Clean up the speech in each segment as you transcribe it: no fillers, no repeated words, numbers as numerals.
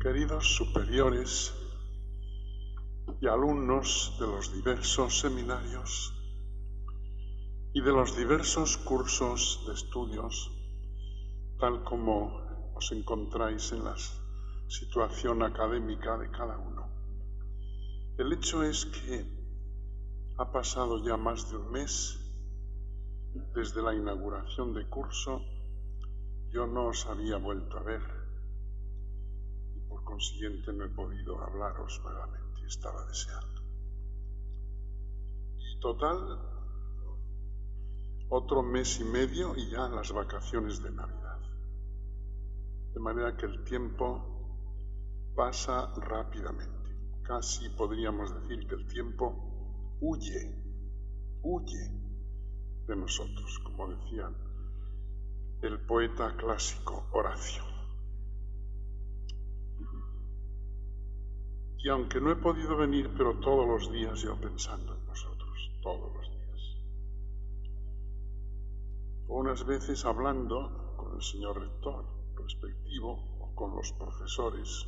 Queridos superiores y alumnos de los diversos seminarios y de los diversos cursos de estudios, tal como os encontráis en la situación académica de cada uno. El hecho es que ha pasado ya más de un mes desde la inauguración de curso. Yo no os había vuelto a ver y por consiguiente no he podido hablaros nuevamente, estaba deseando. Y total, otro mes y medio y ya las vacaciones de Navidad. De manera que el tiempo pasa rápidamente. Casi podríamos decir que el tiempo huye de nosotros, como decía el poeta clásico Horacio. Y aunque no he podido venir, pero todos los días yo pensando en vosotros, todos los días. Unas veces hablando con el señor rector respectivo, o con los profesores,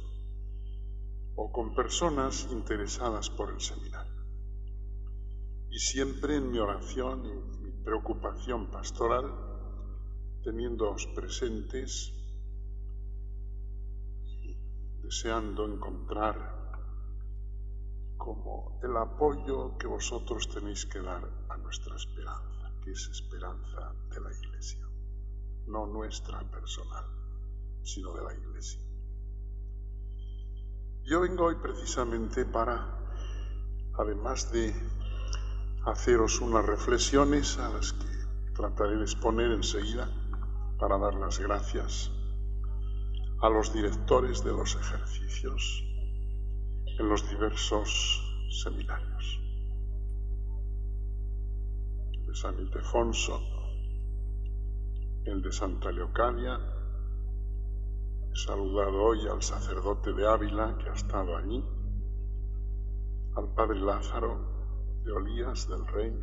o con personas interesadas por el seminario. Y siempre en mi oración y mi preocupación pastoral, teniéndoos presentes y deseando encontrar como el apoyo que vosotros tenéis que dar a nuestra esperanza, que es esperanza de la Iglesia, no nuestra personal, sino de la Iglesia. Yo vengo hoy precisamente para, además de haceros unas reflexiones a las que trataré de exponer enseguida, para dar las gracias a los directores de los ejercicios en los diversos seminarios. El de San Ildefonso, el de Santa Leocadia. He saludado hoy al sacerdote de Ávila que ha estado allí, al padre Lázaro de Olías del Rey,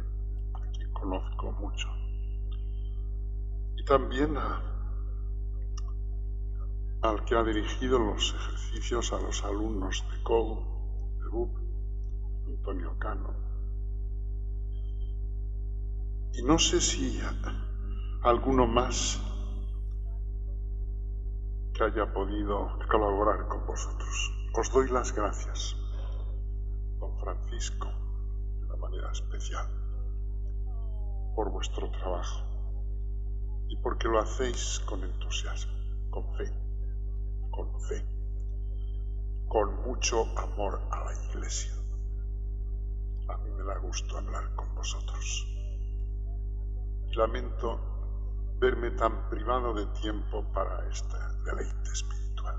a quien conozco mucho, y también al que ha dirigido los ejercicios a los alumnos de COU, de BUP, Antonio Cano. Y no sé si alguno más que haya podido colaborar con vosotros. Os doy las gracias, don Francisco, de una manera especial, por vuestro trabajo y porque lo hacéis con entusiasmo, con fe, con mucho amor a la Iglesia. A mí me da gusto hablar con vosotros. Y lamento verme tan privado de tiempo para este deleite espiritual,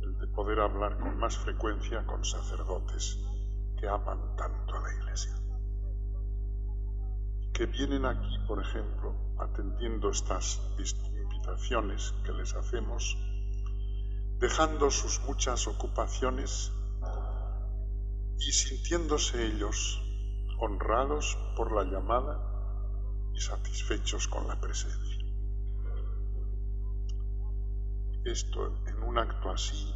el de poder hablar con más frecuencia con sacerdotes que aman tanto a la Iglesia, que vienen aquí, por ejemplo, atendiendo estas invitaciones que les hacemos, dejando sus muchas ocupaciones y sintiéndose ellos honrados por la llamada y satisfechos con la presencia. Esto en un acto así,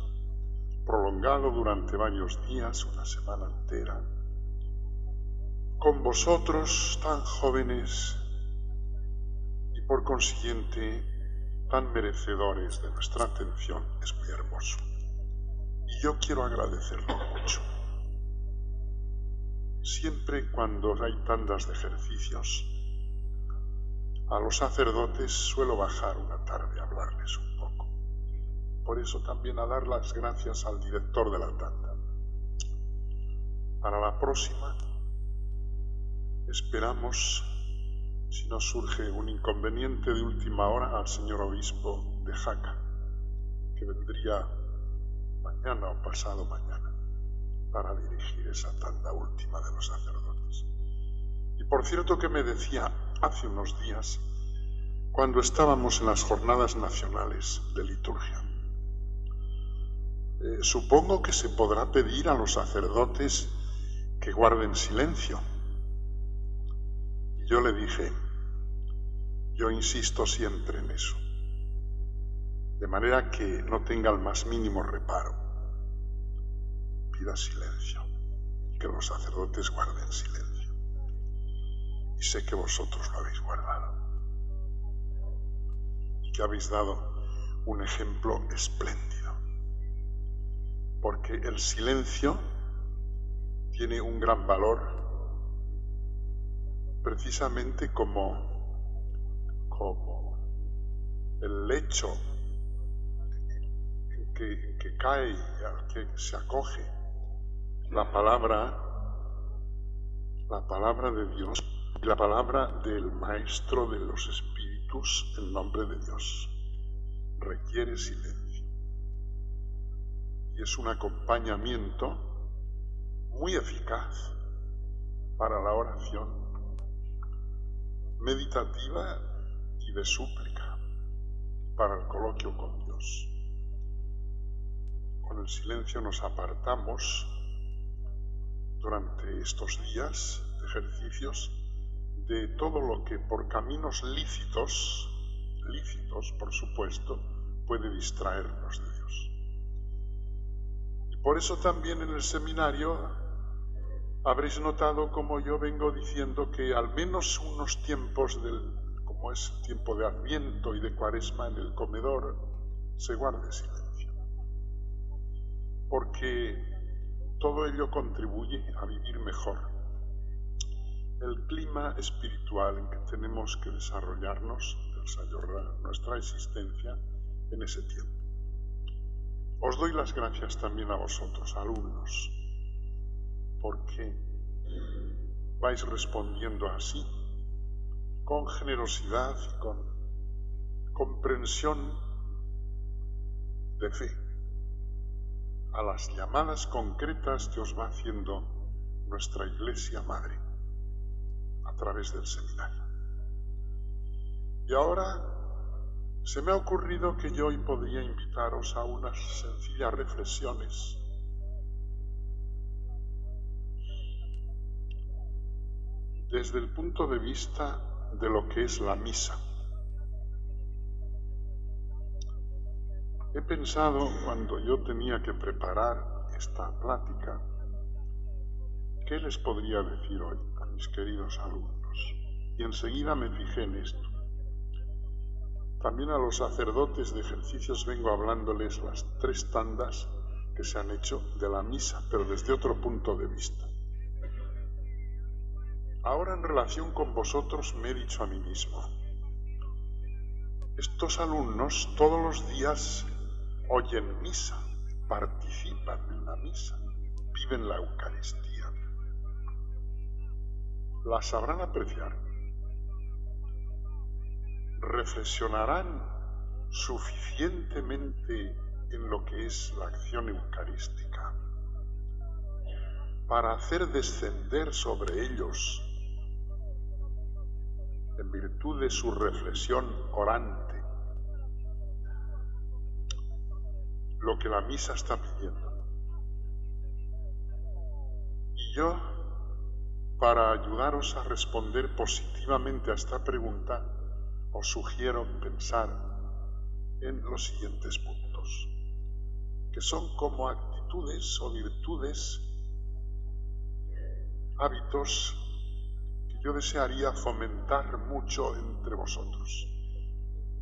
prolongado durante varios días, una semana entera, con vosotros tan jóvenes y por consiguiente tan merecedores de nuestra atención, es muy hermoso. Y yo quiero agradecerlo mucho. Siempre cuando hay tandas de ejercicios, a los sacerdotes suelo bajar una tarde a hablarles un poco. Por eso también a dar las gracias al director de la tanda. Para la próxima, esperamos, si no surge un inconveniente de última hora, al señor obispo de Jaca, que vendría mañana o pasado mañana para dirigir esa tanda última de los sacerdotes. Y por cierto que me decía hace unos días, cuando estábamos en las jornadas nacionales de liturgia, supongo que se podrá pedir a los sacerdotes que guarden silencio. Y yo le dije, yo insisto siempre en eso. de manera que no tenga el más mínimo reparo. Pida silencio, que los sacerdotes guarden silencio. Y sé que vosotros lo habéis guardado y que habéis dado un ejemplo espléndido, porque el silencio tiene un gran valor precisamente como el lecho en que cae y al que se acoge la palabra de Dios y la palabra del Maestro de los Espíritus en nombre de Dios. Requiere silencio y es un acompañamiento muy eficaz para la oración meditativa y de súplica, para el coloquio con Dios. Con el silencio nos apartamos durante estos días de ejercicios de todo lo que por caminos lícitos por supuesto, puede distraernos de Dios. Y por eso también en el seminario habréis notado, como yo vengo diciendo, que al menos unos tiempos como es el tiempo de Adviento y de Cuaresma en el comedor, se guarde silencio. Porque todo ello contribuye a vivir mejor el clima espiritual en que tenemos que desarrollarnos, desarrollar nuestra existencia en ese tiempo. Os doy las gracias también a vosotros, alumnos, porque vais respondiendo así, con generosidad y con comprensión de fe, a las llamadas concretas que os va haciendo nuestra Iglesia Madre a través del seminario. Y ahora se me ha ocurrido que yo hoy podría invitaros a unas sencillas reflexiones desde el punto de vista de lo que es la misa. He pensado, cuando yo tenía que preparar esta plática, ¿qué les podría decir hoy a mis queridos alumnos? Y enseguida me fijé en esto. También a los sacerdotes de ejercicios vengo hablándoles las 3 tandas que se han hecho de la misa, pero desde otro punto de vista. Ahora, en relación con vosotros, me he dicho a mí mismo, estos alumnos todos los días oyen misa, participan en la misa, viven la Eucaristía. La sabrán apreciar. Reflexionarán suficientemente en lo que es la acción eucarística para hacer descender sobre ellos, en virtud de su reflexión orante, lo que la misa está pidiendo. Y yo, para ayudaros a responder positivamente a esta pregunta, os sugiero pensar en los siguientes puntos, que son como actitudes o virtudes, hábitos que yo desearía fomentar mucho entre vosotros.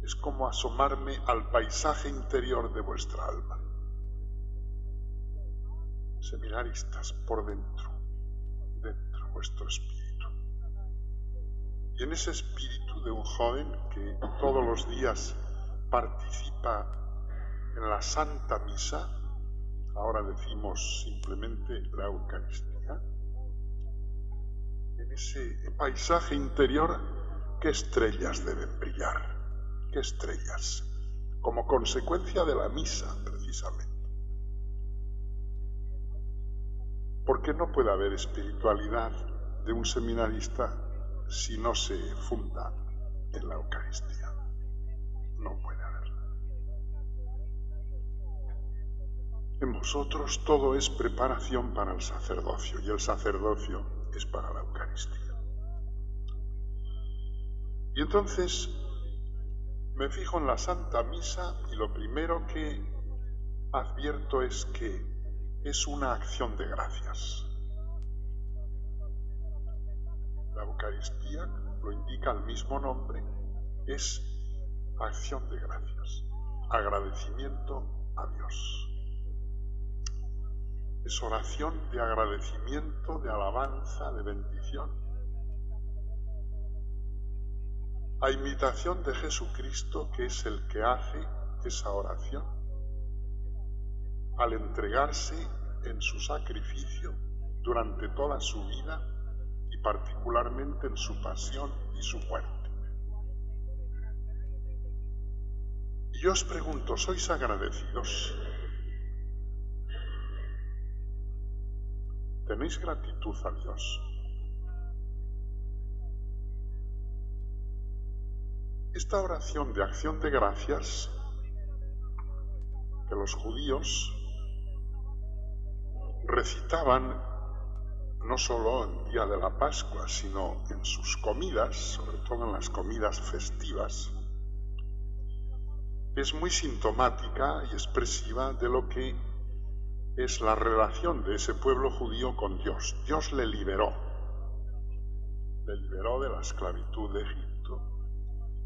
Es como asomarme al paisaje interior de vuestra alma. Seminaristas, por dentro vuestro espíritu. Y en ese espíritu de un joven que todos los días participa en la Santa Misa, ahora decimos simplemente la Eucaristía, en ese paisaje interior, ¿qué estrellas deben brillar? ¿Qué estrellas? Como consecuencia de la misa, precisamente. Porque no puede haber espiritualidad de un seminarista si no se funda en la Eucaristía. No puede haberla. En vosotros todo es preparación para el sacerdocio, y el sacerdocio es para la Eucaristía. Y entonces, Me fijo en la Santa Misa y lo primero que advierto es que es una acción de gracias. La Eucaristía, lo indica el mismo nombre, es acción de gracias, agradecimiento a Dios. Es oración de agradecimiento, de alabanza, de bendición. A imitación de Jesucristo, que es el que hace esa oración, al entregarse en su sacrificio durante toda su vida y particularmente en su pasión y su muerte. Y yo os pregunto, ¿sois agradecidos? ¿Tenéis gratitud a Dios? Esta oración de acción de gracias que los judíos recitaban no solo en el día de la Pascua, sino en sus comidas, sobre todo en las comidas festivas, es muy sintomática y expresiva de lo que es la relación de ese pueblo judío con Dios. Dios le liberó de la esclavitud de Egipto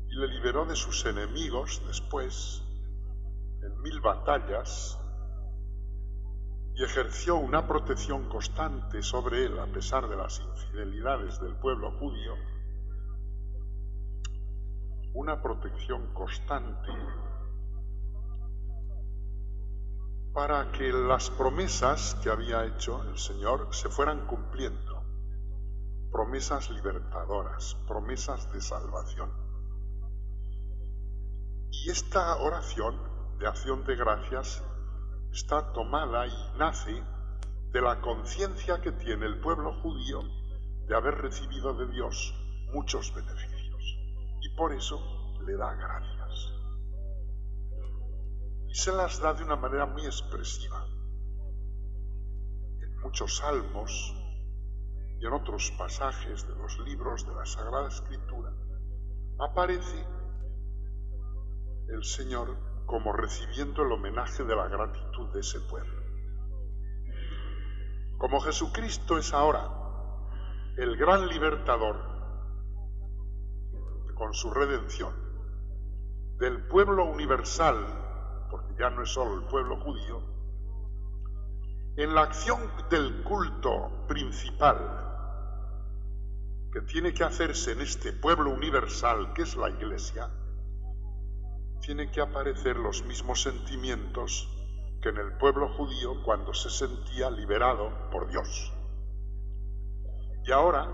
y le liberó de sus enemigos después en 1000 batallas y ejerció una protección constante sobre él a pesar de las infidelidades del pueblo judío, una protección constante para que las promesas que había hecho el Señor se fueran cumpliendo, promesas libertadoras, promesas de salvación. Y esta oración de acción de gracias está tomada y nace de la conciencia que tiene el pueblo judío de haber recibido de Dios muchos beneficios y por eso le da gracias. Y se las da de una manera muy expresiva. En muchos salmos y en otros pasajes de los libros de la Sagrada Escritura aparece el Señor como recibiendo el homenaje de la gratitud de ese pueblo. Como Jesucristo es ahora el gran libertador con su redención del pueblo universal, porque ya no es solo el pueblo judío, en la acción del culto principal que tiene que hacerse en este pueblo universal que es la Iglesia, tiene que aparecer los mismos sentimientos que en el pueblo judío cuando se sentía liberado por Dios. Y ahora,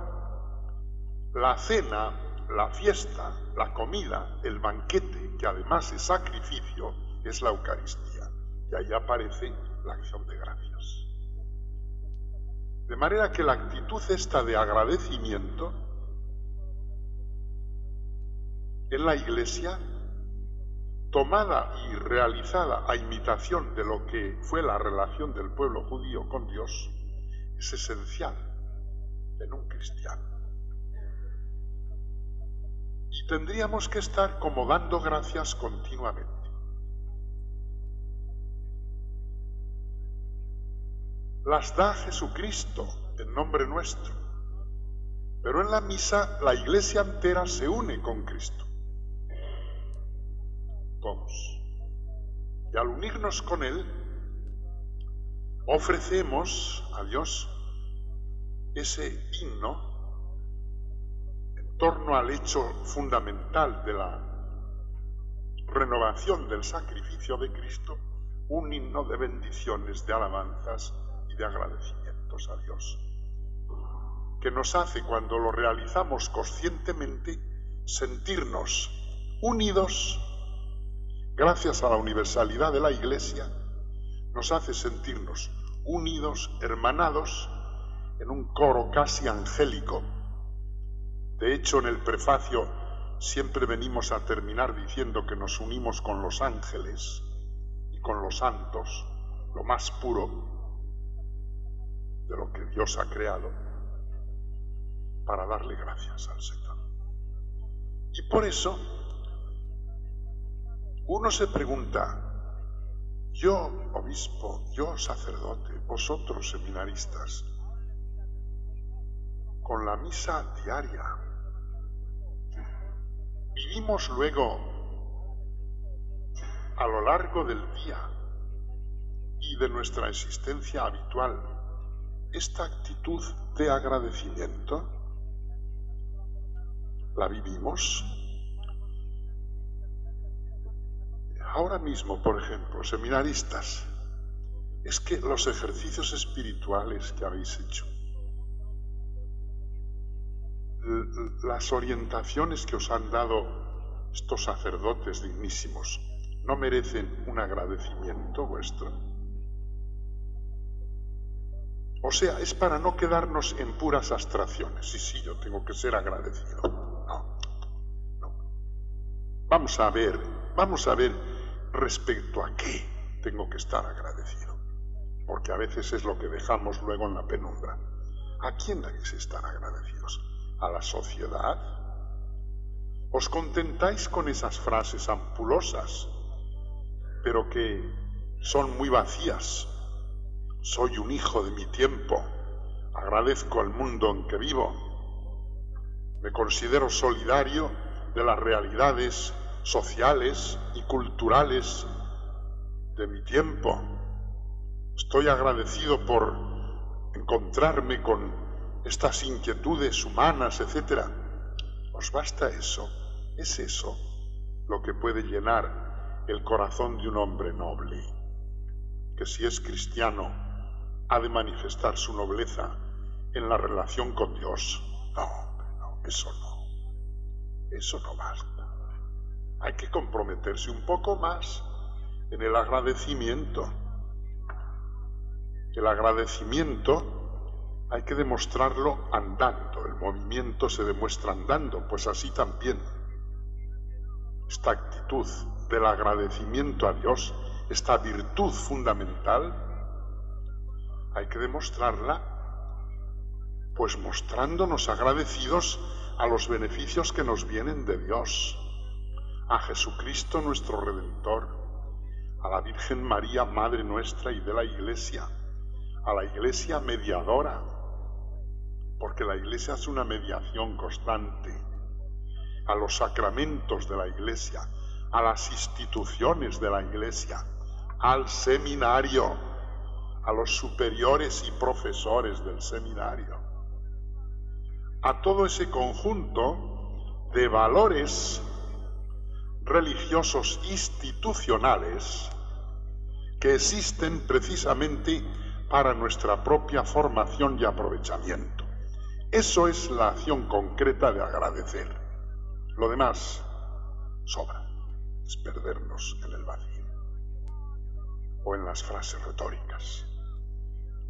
la cena, la fiesta, la comida, el banquete, que además es sacrificio, es la Eucaristía. Y ahí aparece la acción de gracias. De manera que la actitud esta de agradecimiento en la Iglesia, tomada y realizada a imitación de lo que fue la relación del pueblo judío con Dios, es esencial en un cristiano. Y tendríamos que estar como dando gracias continuamente. Las da Jesucristo en nombre nuestro, pero en la misa la Iglesia entera se une con Cristo. Todos. Y al unirnos con Él, ofrecemos a Dios ese himno en torno al hecho fundamental de la renovación del sacrificio de Cristo, un himno de bendiciones, de alabanzas y de agradecimientos a Dios, que nos hace, cuando lo realizamos conscientemente, sentirnos unidos. Gracias a la universalidad de la Iglesia, nos hace sentirnos unidos, hermanados, en un coro casi angélico. De hecho, en el prefacio siempre venimos a terminar diciendo que nos unimos con los ángeles y con los santos, lo más puro de lo que Dios ha creado, para darle gracias al Señor. Y por eso Uno se pregunta, yo obispo, yo sacerdote, vosotros seminaristas, con la misa diaria, vivimos luego a lo largo del día y de nuestra existencia habitual esta actitud de agradecimiento. ¿La vivimos? Ahora mismo, por ejemplo, seminaristas, es que los ejercicios espirituales que habéis hecho, las orientaciones que os han dado estos sacerdotes dignísimos, ¿no merecen un agradecimiento vuestro? O sea, es para no quedarnos en puras abstracciones. Sí, yo tengo que ser agradecido. No. Vamos a ver respecto a qué tengo que estar agradecido. Porque a veces es lo que dejamos luego en la penumbra. ¿A quién hay que estar agradecidos? ¿A la sociedad? ¿Os contentáis con esas frases ampulosas, pero que son muy vacías? Soy un hijo de mi tiempo, agradezco al mundo en que vivo, me considero solidario de las realidades sociales y culturales de mi tiempo, estoy agradecido por encontrarme con estas inquietudes humanas, etc. ¿Os basta eso? ¿Es eso lo que puede llenar el corazón de un hombre noble, que si es cristiano ha de manifestar su nobleza en la relación con Dios? No, eso no basta. Hay que comprometerse un poco más en el agradecimiento. El agradecimiento hay que demostrarlo andando, el movimiento se demuestra andando, pues así también. Esta actitud del agradecimiento a Dios, esta virtud fundamental, hay que demostrarla, pues mostrándonos agradecidos a los beneficios que nos vienen de Dios, a Jesucristo nuestro Redentor, a la Virgen María, Madre nuestra y de la Iglesia, a la Iglesia mediadora, porque la Iglesia es una mediación constante, a los sacramentos de la Iglesia, a las instituciones de la Iglesia, al seminario, a los superiores y profesores del seminario, a todo ese conjunto de valores religiosos institucionales que existen precisamente para nuestra propia formación y aprovechamiento. Eso es la acción concreta de agradecer. Lo demás sobra, es perdernos en el vacío o en las frases retóricas.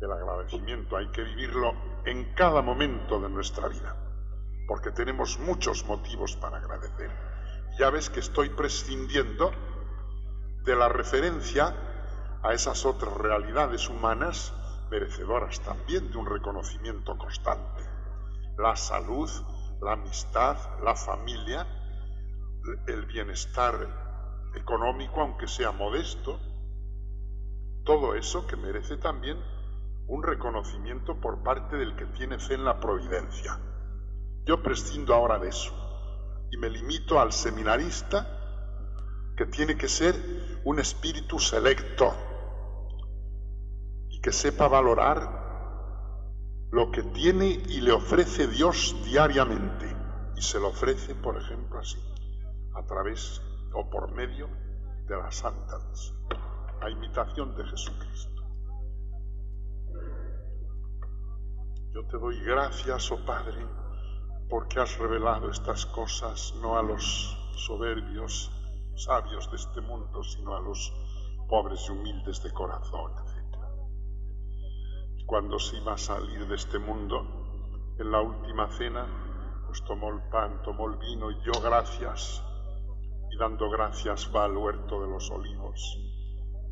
El agradecimiento hay que vivirlo en cada momento de nuestra vida, porque tenemos muchos motivos para agradecer. Ya ves que estoy prescindiendo de la referencia a esas otras realidades humanas merecedoras también de un reconocimiento constante. La salud, la amistad, la familia, el bienestar económico, aunque sea modesto, todo eso que merece también un reconocimiento por parte del que tiene fe en la providencia. Yo prescindo ahora de eso y me limito al seminarista, que tiene que ser un espíritu selecto y que sepa valorar lo que tiene y le ofrece Dios diariamente, y se lo ofrece, por ejemplo, así, a través o por medio de la Santa Misa, a imitación de Jesucristo. Yo te doy gracias, oh Padre, porque has revelado estas cosas no a los soberbios, sabios de este mundo, sino a los pobres y humildes de corazón, etc. Cuando se iba a salir de este mundo, en la última cena, pues tomó el pan, tomó el vino y dio gracias, y dando gracias va al huerto de los olivos,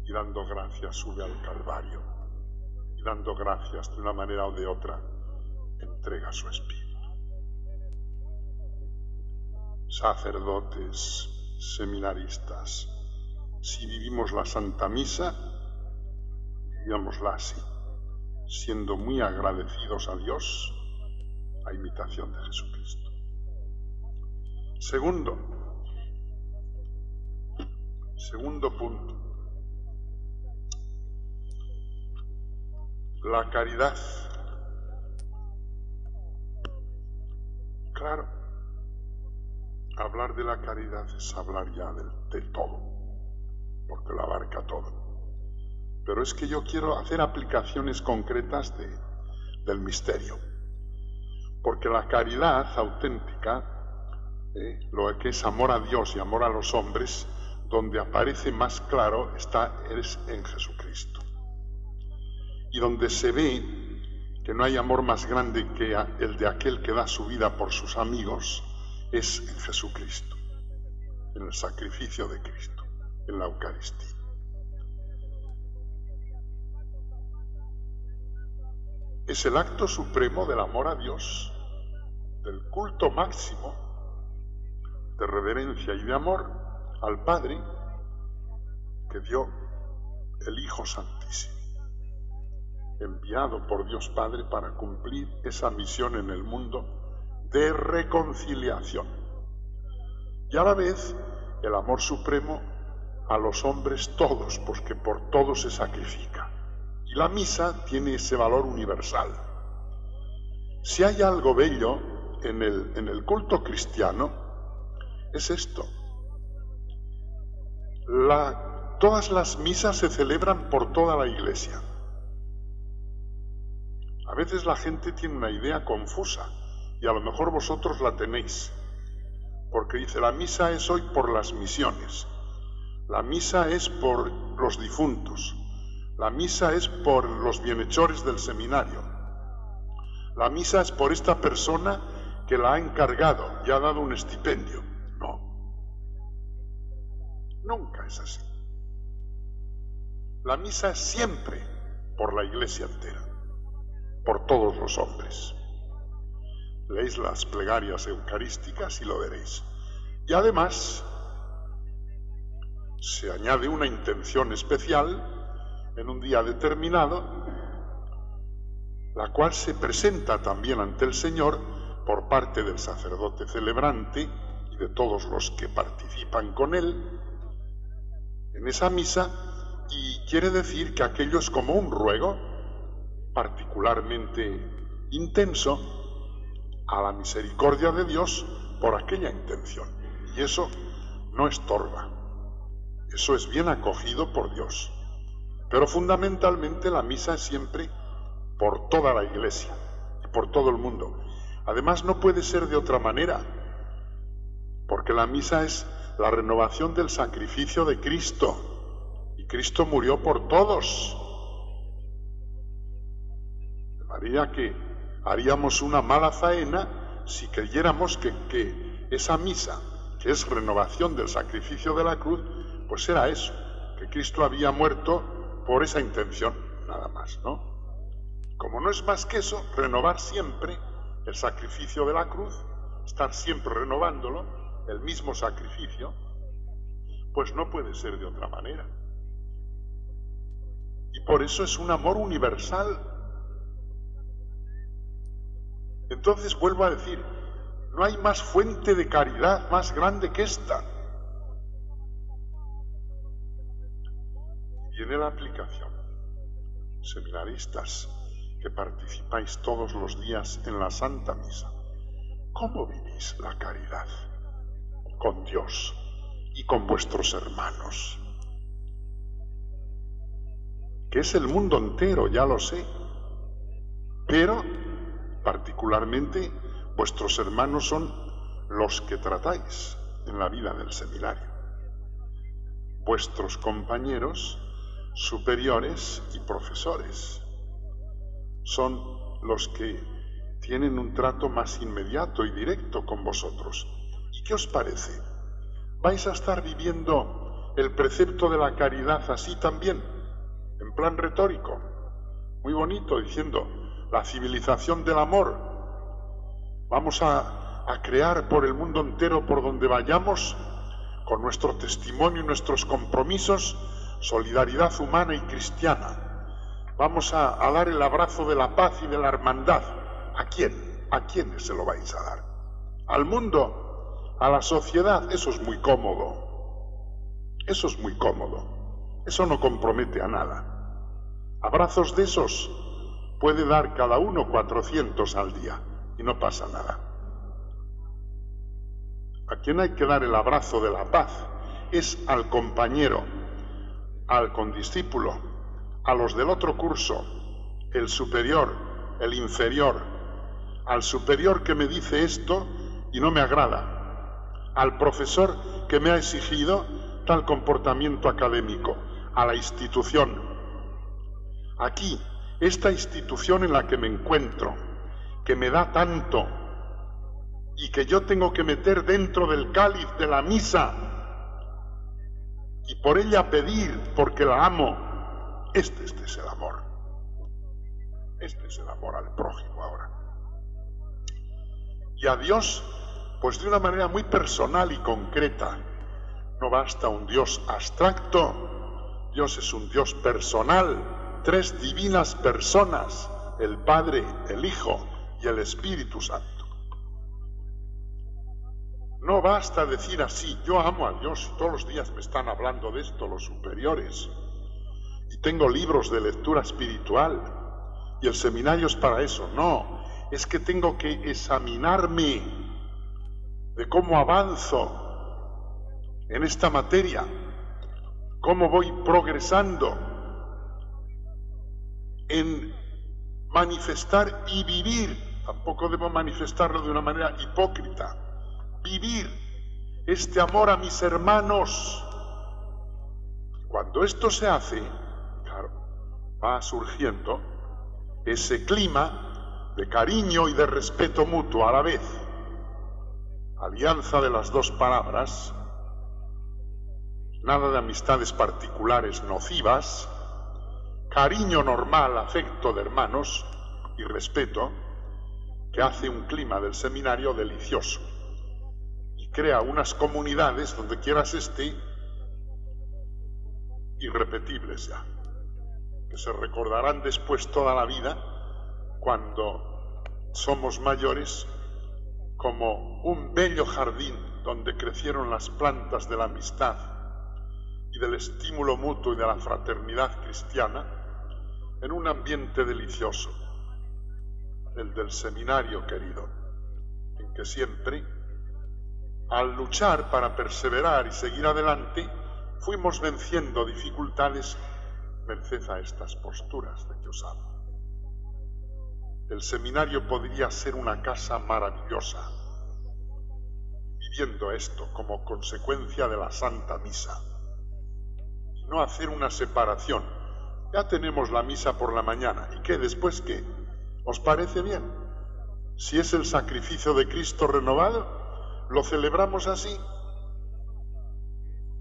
y dando gracias sube al Calvario, y dando gracias de una manera o de otra entrega su espíritu. Sacerdotes, seminaristas, Si vivimos la Santa Misa, vivámosla así, siendo muy agradecidos a Dios, a imitación de Jesucristo. Segundo punto. La caridad. Claro, hablar de la caridad es hablar ya de todo, porque lo abarca todo. Pero es que yo quiero hacer aplicaciones concretas del misterio, porque la caridad auténtica, lo que es amor a Dios y amor a los hombres, donde aparece más claro es en Jesucristo. Y donde se ve que no hay amor más grande que el de aquel que da su vida por sus amigos, es en Jesucristo, en el sacrificio de Cristo, en la Eucaristía. Es el acto supremo del amor a Dios, del culto máximo de reverencia y de amor al Padre que dio el Hijo Santísimo, enviado por Dios Padre para cumplir esa misión en el mundo de reconciliación. Y a la vez el amor supremo a los hombres todos, porque por todos se sacrifica. Y la misa tiene ese valor universal. Si hay algo bello en el culto cristiano, es esto. Todas las misas se celebran por toda la Iglesia. A veces la gente tiene una idea confusa, y a lo mejor vosotros la tenéis, porque dice, la misa es hoy por las misiones, la misa es por los difuntos, la misa es por los bienhechores del seminario, la misa es por esta persona que la ha encargado y ha dado un estipendio. No, nunca es así. La misa es siempre por la Iglesia entera, por todos los hombres. Leéis las plegarias eucarísticas y lo veréis. Y además se añade una intención especial en un día determinado, la cual se presenta también ante el Señor por parte del sacerdote celebrante y de todos los que participan con él en esa misa, y quiere decir que aquello es como un ruego particularmente intenso a la misericordia de Dios por aquella intención. Y eso no estorba, eso es bien acogido por Dios. Pero fundamentalmente la misa es siempre por toda la Iglesia y por todo el mundo. Además no puede ser de otra manera, porque la misa es la renovación del sacrificio de Cristo, y Cristo murió por todos. De manera que haríamos una mala faena si creyéramos que esa misa, que es renovación del sacrificio de la cruz, pues era eso, que Cristo había muerto por esa intención, nada más, ¿no? Como no es más que eso, renovar siempre el sacrificio de la cruz, estar siempre renovándolo, el mismo sacrificio, pues no puede ser de otra manera. Y por eso es un amor universal. Entonces vuelvo a decir, no hay más fuente de caridad más grande que esta. Y viene la aplicación. Seminaristas que participáis todos los días en la Santa Misa, ¿cómo vivís la caridad con Dios y con vuestros hermanos? Que es el mundo entero, ya lo sé, pero particularmente vuestros hermanos son los que tratáis en la vida del seminario. Vuestros compañeros superiores y profesores son los que tienen un trato más inmediato y directo con vosotros. ¿Y qué os parece? ¿Vais a estar viviendo el precepto de la caridad así también, en plan retórico, muy bonito, diciendo la civilización del amor? Vamos a crear por el mundo entero, por donde vayamos, con nuestro testimonio y nuestros compromisos, solidaridad humana y cristiana. Vamos a dar el abrazo de la paz y de la hermandad. ¿A quién? ¿A quiénes se lo vais a dar? ¿Al mundo? ¿A la sociedad? Eso es muy cómodo. Eso es muy cómodo. Eso no compromete a nada. Abrazos de esos puede dar cada uno 400 al día y no pasa nada. A quien hay que dar el abrazo de la paz es al compañero, al condiscípulo, a los del otro curso, el superior, el inferior, al superior que me dice esto y no me agrada, al profesor que me ha exigido tal comportamiento académico, a la institución. Aquí, esta institución en la que me encuentro, que me da tanto y que yo tengo que meter dentro del cáliz de la misa y por ella pedir porque la amo. Este es el amor. Este es el amor al prójimo ahora. Y a Dios, pues de una manera muy personal y concreta. No basta un Dios abstracto. Dios es un Dios personal. 3 divinas personas, el Padre, el Hijo y el Espíritu Santo. No basta decir así, yo amo a Dios, todos los días me están hablando de esto los superiores. Y tengo libros de lectura espiritual y el seminario es para eso. No, es que tengo que examinarme de cómo avanzo en esta materia, cómo voy progresando en manifestar y vivir. Tampoco debo manifestarlo de una manera hipócrita. Vivir este amor a mis hermanos. Cuando esto se hace, va surgiendo ese clima de cariño y de respeto mutuo a la vez. Alianza de las dos palabras, nada de amistades particulares nocivas, cariño normal, afecto de hermanos y respeto, que hace un clima del seminario delicioso y crea unas comunidades donde quieras esté irrepetibles ya, que se recordarán después toda la vida cuando somos mayores como un bello jardín donde crecieron las plantas de la amistad y del estímulo mutuo y de la fraternidad cristiana en un ambiente delicioso, el del seminario querido, en que siempre, al luchar para perseverar y seguir adelante, fuimos venciendo dificultades merced a estas posturas de que os hablo. El seminario podría ser una casa maravillosa, viviendo esto como consecuencia de la Santa Misa, y no hacer una separación. Ya tenemos la misa por la mañana, ¿y qué? ¿Después qué? ¿Os parece bien? Si es el sacrificio de Cristo renovado, lo celebramos así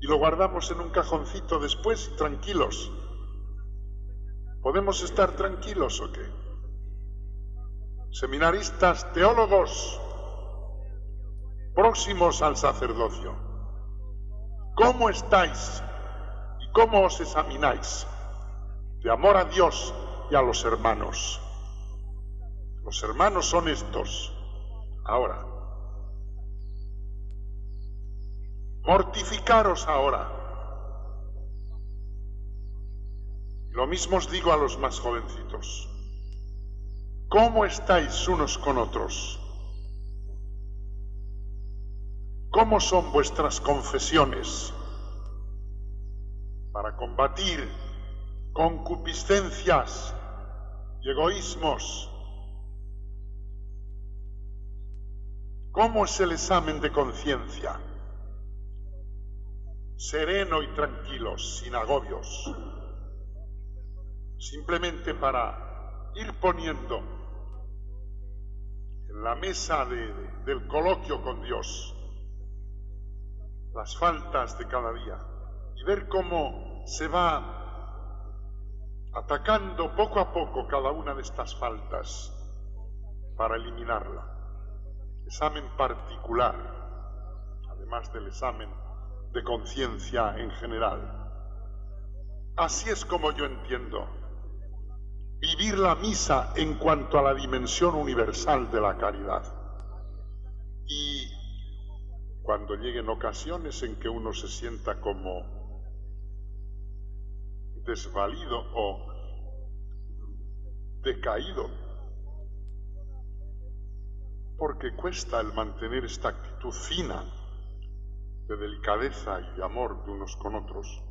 y lo guardamos en un cajoncito después, tranquilos. ¿Podemos estar tranquilos o qué? Seminaristas, teólogos, próximos al sacerdocio, ¿cómo estáis y cómo os examináis de amor a Dios y a los hermanos? Los hermanos son estos. Ahora, mortificaros ahora. Lo mismo os digo a los más jovencitos. ¿Cómo estáis unos con otros? ¿Cómo son vuestras confesiones para combatir concupiscencias y egoísmos? ¿Cómo es el examen de conciencia? Sereno y tranquilo, sin agobios, simplemente para ir poniendo en la mesa del coloquio con Dios las faltas de cada día y ver cómo se va atacando poco a poco cada una de estas faltas para eliminarla. Examen particular, además del examen de conciencia en general. Así es como yo entiendo vivir la misa en cuanto a la dimensión universal de la caridad. Y cuando lleguen ocasiones en que uno se sienta como desvalido o decaído, porque cuesta el mantener esta actitud fina de delicadeza y de amor de unos con otros,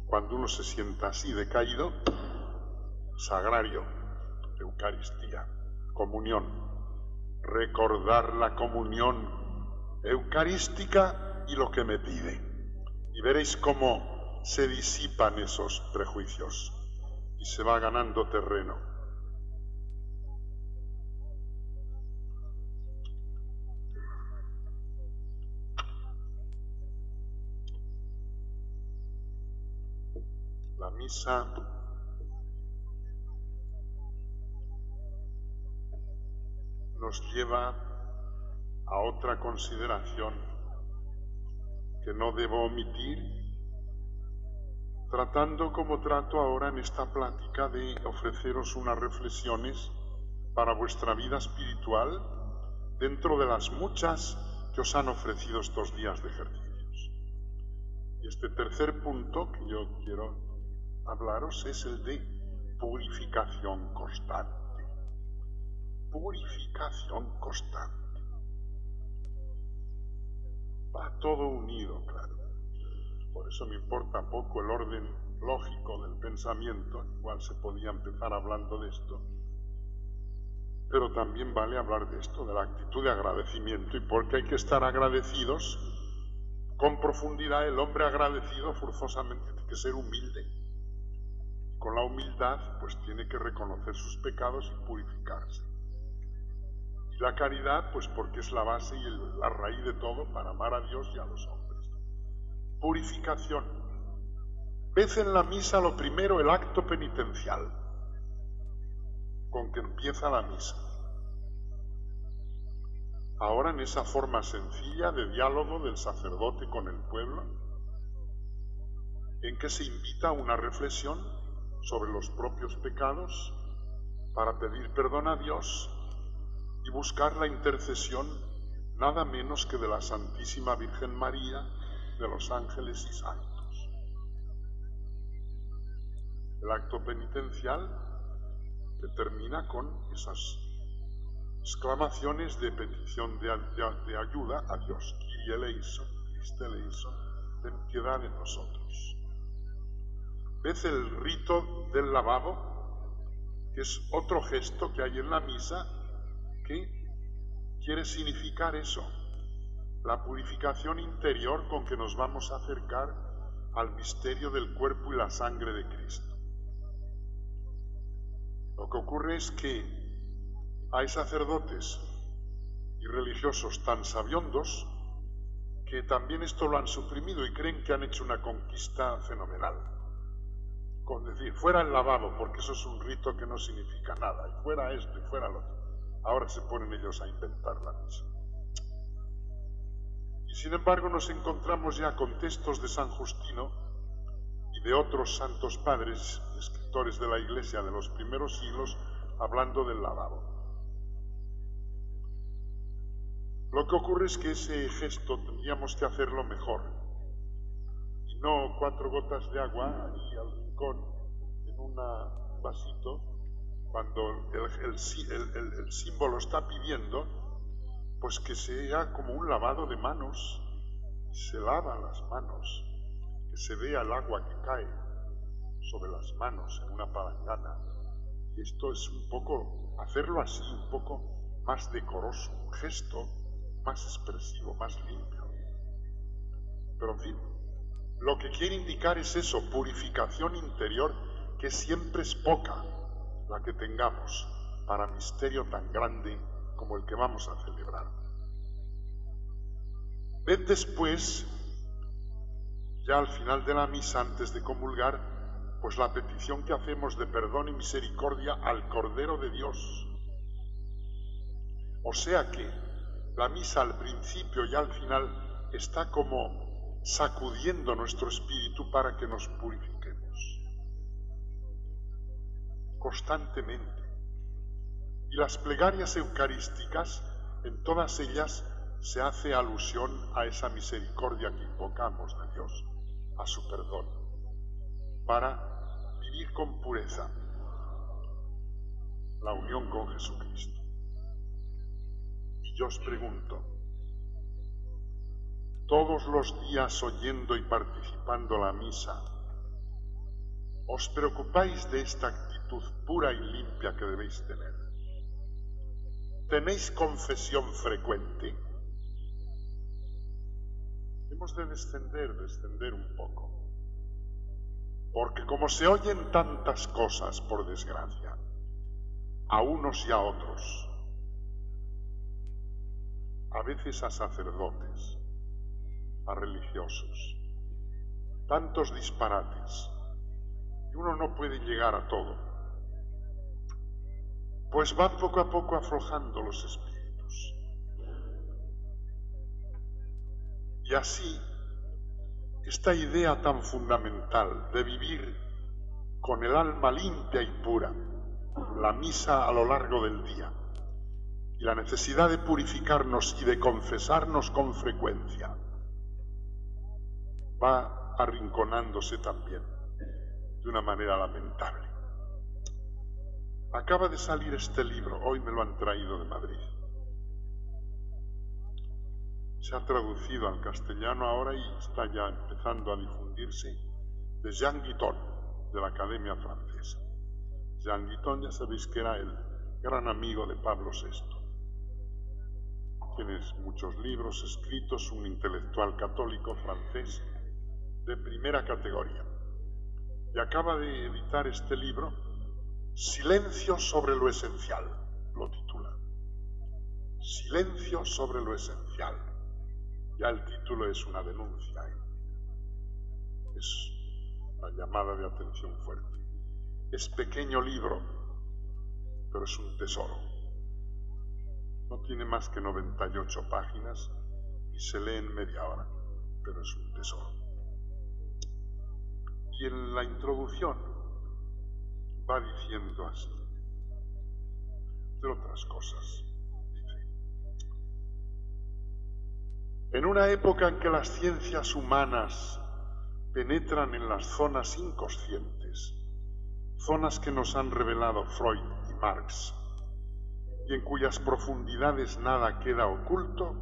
cuando uno se sienta así decaído, sagrario, Eucaristía, comunión, recordar la comunión eucarística y lo que me pide. Y veréis cómo se disipan esos prejuicios y se va ganando terreno. La misa nos lleva a otra consideración que no debo omitir, tratando como trato ahora en esta plática de ofreceros unas reflexiones para vuestra vida espiritual dentro de las muchas que os han ofrecido estos días de ejercicios. Y este tercer punto que yo quiero hablaros es el de purificación constante. Purificación constante. Va todo unido, claro. Por eso me importa poco el orden lógico del pensamiento, igual se podía empezar hablando de esto, pero también vale hablar de esto, de la actitud de agradecimiento, y porque hay que estar agradecidos con profundidad. El hombre agradecido forzosamente tiene que ser humilde. Con la humildad, pues tiene que reconocer sus pecados y purificarse. Y la caridad, pues porque es la base y la raíz de todo para amar a Dios y a los hombres. Purificación. Ved en la misa lo primero el acto penitencial con que empieza la misa. Ahora en esa forma sencilla de diálogo del sacerdote con el pueblo, en que se invita a una reflexión sobre los propios pecados para pedir perdón a Dios y buscar la intercesión nada menos que de la Santísima Virgen María, de los ángeles y santos. El acto penitencial que termina con esas exclamaciones de petición de ayuda a Dios. Kyrie eleison, Christe eleison, ten piedad de nosotros. ¿Ves el rito del lavabo? Que es otro gesto que hay en la misa que quiere significar eso, la purificación interior con que nos vamos a acercar al misterio del cuerpo y la sangre de Cristo. Lo que ocurre es que hay sacerdotes y religiosos tan sabiondos que también esto lo han suprimido y creen que han hecho una conquista fenomenal. Con decir, fuera el lavabo, porque eso es un rito que no significa nada, y fuera esto y fuera lo otro. Ahora se ponen ellos a inventar la misa. Y sin embargo nos encontramos ya con textos de San Justino y de otros santos padres, escritores de la Iglesia de los primeros siglos, hablando del lavabo. Lo que ocurre es que ese gesto tendríamos que hacerlo mejor, y no 4 gotas de agua allí al rincón en un vasito, cuando el símbolo está pidiendo, pues que sea como un lavado de manos, se lavan las manos, que se vea el agua que cae sobre las manos en una palangana. Y esto es un poco, hacerlo así, un poco más decoroso, un gesto más expresivo, más limpio. Pero en fin, lo que quiere indicar es eso, purificación interior, que siempre es poca la que tengamos para misterio tan grande como el que vamos a celebrar. Ved después, ya al final de la misa, antes de comulgar, pues la petición que hacemos de perdón y misericordia al Cordero de Dios. O sea que la misa al principio y al final está como sacudiendo nuestro espíritu para que nos purifiquemos constantemente. Y las plegarias eucarísticas, en todas ellas se hace alusión a esa misericordia que invocamos de Dios, a su perdón, para vivir con pureza la unión con Jesucristo. Y yo os pregunto, todos los días oyendo y participando la misa, ¿os preocupáis de esta actitud pura y limpia que debéis tener? ¿Tenéis confesión frecuente? Hemos de descender un poco, porque como se oyen tantas cosas, por desgracia, a unos y a otros, a veces a sacerdotes, a religiosos, tantos disparates, y uno no puede llegar a todo, pues van poco a poco aflojando los espíritus. Y así, esta idea tan fundamental de vivir con el alma limpia y pura, la misa a lo largo del día, y la necesidad de purificarnos y de confesarnos con frecuencia, va arrinconándose también de una manera lamentable. Acaba de salir este libro, hoy me lo han traído de Madrid. Se ha traducido al castellano ahora y está ya empezando a difundirse, de Jean Guiton, de la Academia Francesa. Jean Guiton, ya sabéis que era el gran amigo de Pablo VI. Tiene muchos libros escritos, un intelectual católico francés de primera categoría. Y acaba de editar este libro, Silencio sobre lo esencial, lo titula. Silencio sobre lo esencial. Ya el título es una denuncia, es una llamada de atención fuerte. Es pequeño libro, pero es un tesoro. No tiene más que 98 páginas y se lee en media hora, pero es un tesoro. Y en la introducción va diciendo así, entre otras cosas, dice: en una época en que las ciencias humanas penetran en las zonas inconscientes, zonas que nos han revelado Freud y Marx, y en cuyas profundidades nada queda oculto,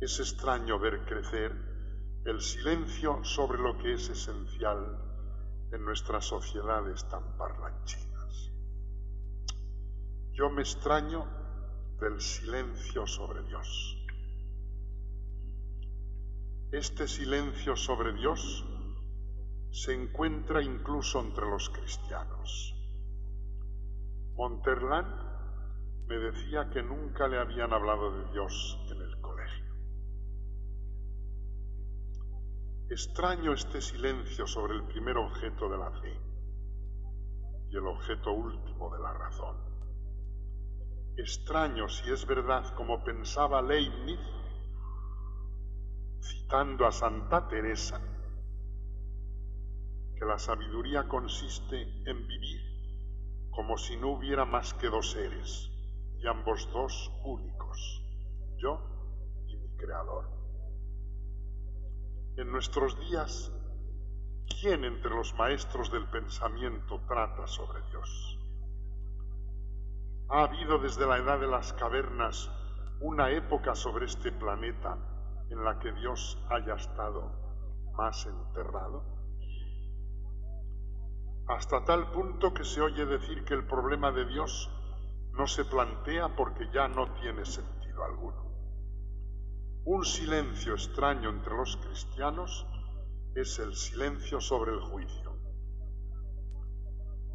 es extraño ver crecer el silencio sobre lo que es esencial en nuestras sociedades tan parlanchinas. Yo me extraño del silencio sobre Dios. Este silencio sobre Dios se encuentra incluso entre los cristianos. Montherlant me decía que nunca le habían hablado de Dios en el colegio. Extraño este silencio sobre el primer objeto de la fe y el objeto último de la razón. Extraño si es verdad, como pensaba Leibniz, citando a Santa Teresa, que la sabiduría consiste en vivir como si no hubiera más que dos seres, y ambos dos únicos, yo y mi Creador. En nuestros días, ¿quién entre los maestros del pensamiento trata sobre Dios? ¿Ha habido desde la edad de las cavernas una época sobre este planeta en la que Dios haya estado más enterrado? Hasta tal punto que se oye decir que el problema de Dios no se plantea porque ya no tiene sentido alguno. Un silencio extraño entre los cristianos es el silencio sobre el juicio.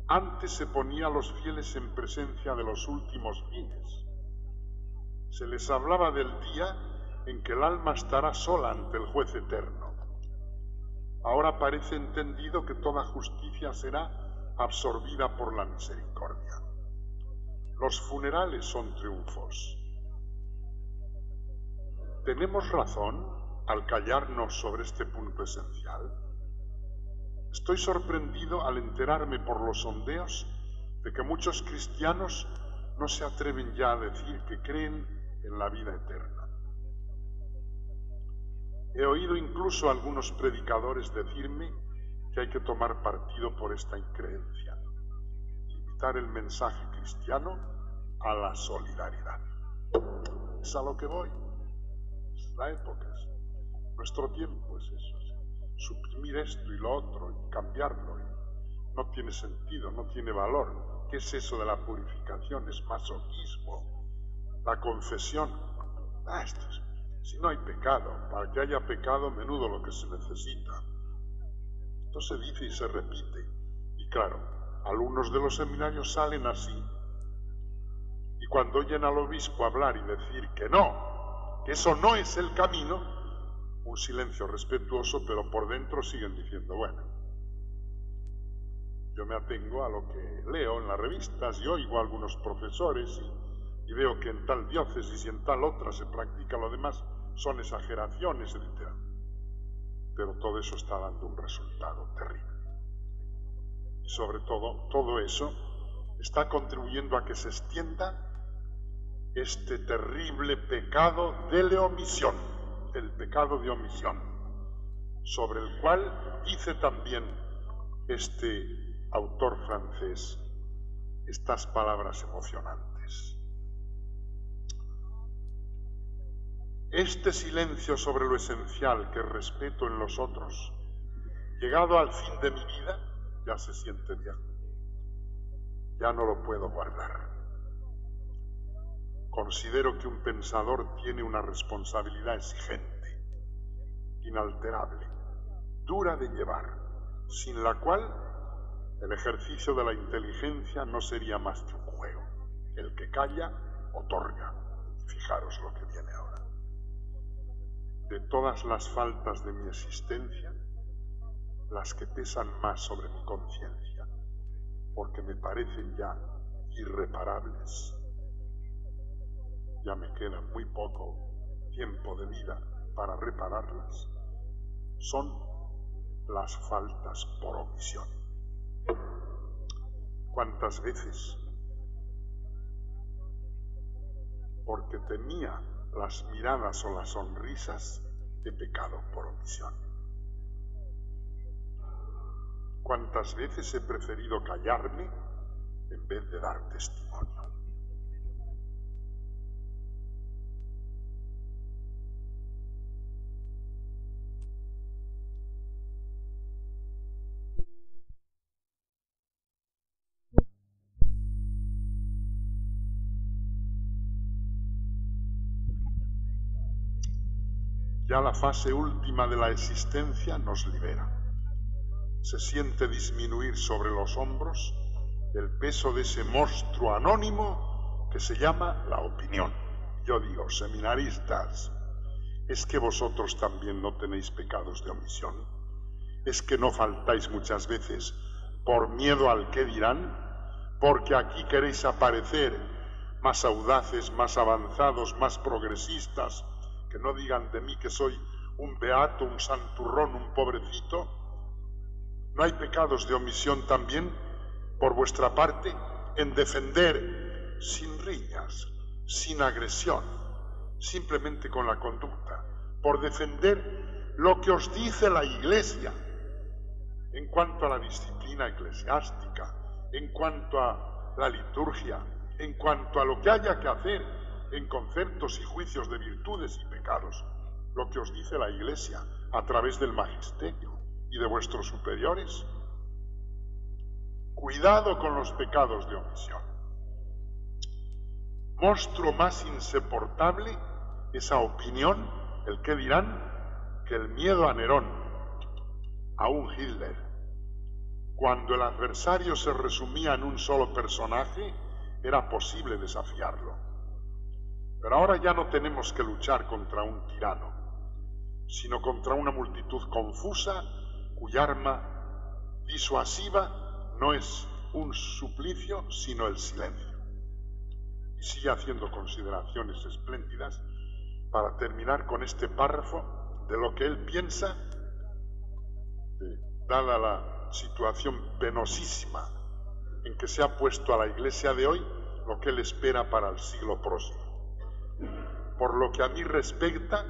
Antes se ponía a los fieles en presencia de los últimos fines. Se les hablaba del día en que el alma estará sola ante el juez eterno. Ahora parece entendido que toda justicia será absorbida por la misericordia. Los funerales son triunfos. ¿Tenemos razón? al callarnos sobre este punto esencial? Estoy sorprendido al enterarme por los sondeos de que muchos cristianos no se atreven ya a decir que creen en la vida eterna. He oído incluso a algunos predicadores decirme que hay que tomar partido por esta increencia, limitar el mensaje cristiano a la solidaridad. Es a lo que voy. Es la época. Nuestro tiempo es eso. Suprimir esto y lo otro y cambiarlo. No tiene sentido, no tiene valor. ¿Qué es eso de la purificación? Es masoquismo. La confesión. Si no hay pecado, para que haya pecado, menudo lo que se necesita. Esto se dice y se repite. Y claro, alumnos de los seminarios salen así. Y cuando oyen al obispo hablar y decir que no, que eso no es el camino, un silencio respetuoso, pero por dentro siguen diciendo, bueno, yo me atengo a lo que leo en las revistas y oigo a algunos profesores y veo que en tal diócesis y en tal otra se practica lo demás, son exageraciones, etc. Pero todo eso está dando un resultado terrible. Y sobre todo eso está contribuyendo a que se extienda este terrible pecado de la omisión, el pecado de omisión, sobre el cual dice también este autor francés estas palabras emocionantes. Este silencio sobre lo esencial que respeto en los otros, llegado al fin de mi vida, ya se siente bien. Ya no lo puedo guardar. Considero que un pensador tiene una responsabilidad exigente, inalterable, dura de llevar, sin la cual el ejercicio de la inteligencia no sería más que un juego. El que calla, otorga. Fijaros lo que viene ahora. De todas las faltas de mi existencia, las que pesan más sobre mi conciencia, porque me parecen ya irreparables. Ya me queda muy poco tiempo de vida para repararlas. Son las faltas por omisión. ¿Cuántas veces? Porque tenía las miradas o las sonrisas de pecado por omisión. ¿Cuántas veces he preferido callarme en vez de dar testimonio? Ya la fase última de la existencia nos libera. Se siente disminuir sobre los hombros el peso de ese monstruo anónimo que se llama la opinión. Yo digo, seminaristas, ¿es que vosotros también no tenéis pecados de omisión? ¿Es que no faltáis muchas veces por miedo al qué dirán? Porque aquí queréis aparecer más audaces, más avanzados, más progresistas, que no digan de mí que soy un beato, un santurrón, un pobrecito. ¿No hay pecados de omisión también por vuestra parte en defender sin riñas, sin agresión, simplemente con la conducta, por defender lo que os dice la Iglesia en cuanto a la disciplina eclesiástica, en cuanto a la liturgia, en cuanto a lo que haya que hacer en conceptos y juicios de virtudes y pecados, lo que os dice la Iglesia a través del magisterio y de vuestros superiores? Cuidado con los pecados de omisión. Monstruo más insoportable esa opinión, el qué dirán, que el miedo a Nerón, a un Hitler. Cuando el adversario se resumía en un solo personaje, era posible desafiarlo. Pero ahora ya no tenemos que luchar contra un tirano, sino contra una multitud confusa cuya arma disuasiva no es un suplicio, sino el silencio. Y sigue haciendo consideraciones espléndidas para terminar con este párrafo de lo que él piensa, dada la situación penosísima en que se ha puesto a la Iglesia de hoy, lo que él espera para el siglo próximo. Por lo que a mí respecta,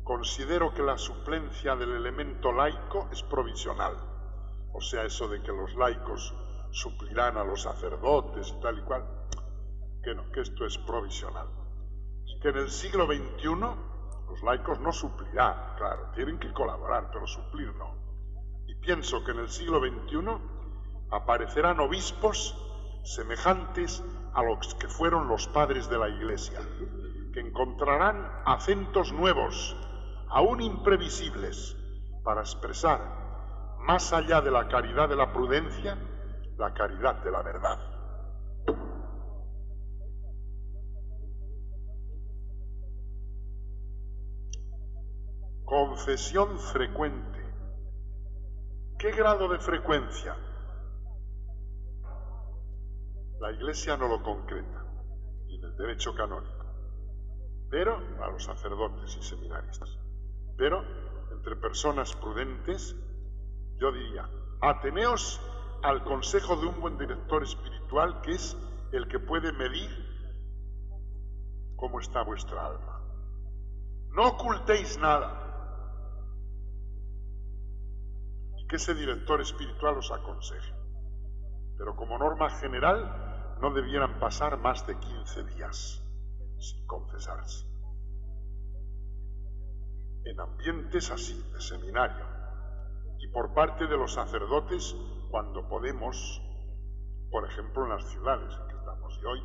considero que la suplencia del elemento laico es provisional. O sea, eso de que los laicos suplirán a los sacerdotes y tal y cual, que no, que esto es provisional. Y que en el siglo XXI los laicos no suplirán, claro, tienen que colaborar, pero suplir no. Y pienso que en el siglo XXI aparecerán obispos semejantes a los que fueron los padres de la Iglesia, que encontrarán acentos nuevos, aún imprevisibles, para expresar, más allá de la caridad de la prudencia, la caridad de la verdad. Confesión frecuente. ¿Qué grado de frecuencia? La Iglesia no lo concreta, ni en el derecho canónico, pero a los sacerdotes y seminaristas. Pero entre personas prudentes, yo diría, ateneos al consejo de un buen director espiritual, que es el que puede medir cómo está vuestra alma. No ocultéis nada. Y que ese director espiritual os aconseje. Pero como norma general, no debieran pasar más de 15 días sin confesarse. En ambientes así, de seminario, y por parte de los sacerdotes, cuando podemos, por ejemplo en las ciudades en que estamos, y hoy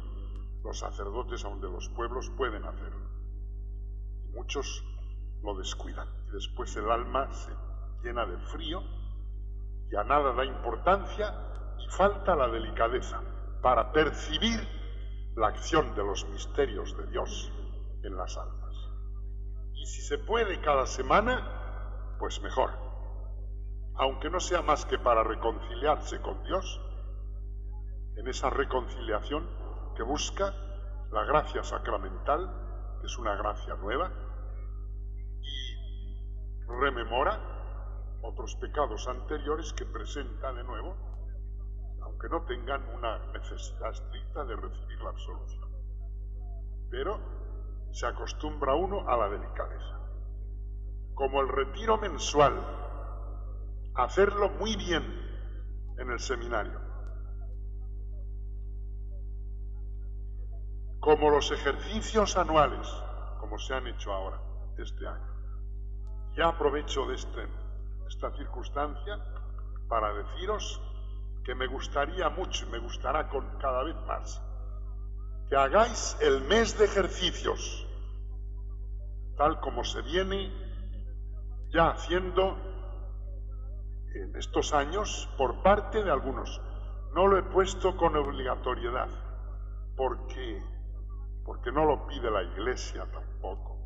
los sacerdotes aun de los pueblos pueden hacerlo, y muchos lo descuidan, y después el alma se llena de frío, y a nada da importancia, y falta la delicadeza para percibir la acción de los misterios de Dios en las almas. Y si se puede cada semana, pues mejor, aunque no sea más que para reconciliarse con Dios, en esa reconciliación que busca la gracia sacramental, que es una gracia nueva, y rememora otros pecados anteriores que presenta de nuevo, aunque no tengan una necesidad estricta de recibir la absolución. Pero se acostumbra uno a la delicadeza. Como el retiro mensual, hacerlo muy bien en el seminario. Como los ejercicios anuales, como se han hecho ahora, este año. Ya aprovecho de esta circunstancia para deciros que me gustaría mucho y me gustará cada vez más que hagáis el mes de ejercicios, tal como se viene ya haciendo en estos años por parte de algunos. No lo he puesto con obligatoriedad, porque no lo pide la Iglesia tampoco.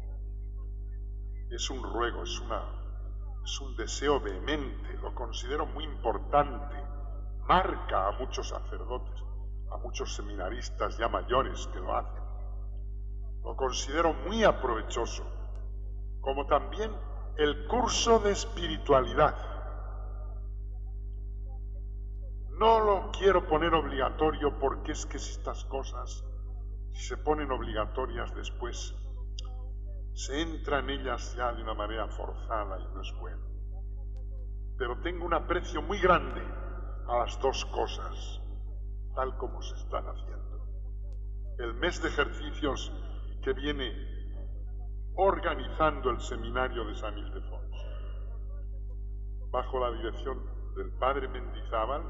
Es un ruego, es un deseo vehemente, lo considero muy importante, marca a muchos sacerdotes, a muchos seminaristas ya mayores que lo hacen. Lo considero muy aprovechoso, como también el curso de espiritualidad. No lo quiero poner obligatorio porque es que estas cosas, si se ponen obligatorias después, se entra en ellas ya de una manera forzada y no es bueno. Pero tengo un aprecio muy grande a las dos cosas, tal como se están haciendo. El mes de ejercicios que viene organizando el seminario de San Ildefonso, bajo la dirección del padre Mendizábal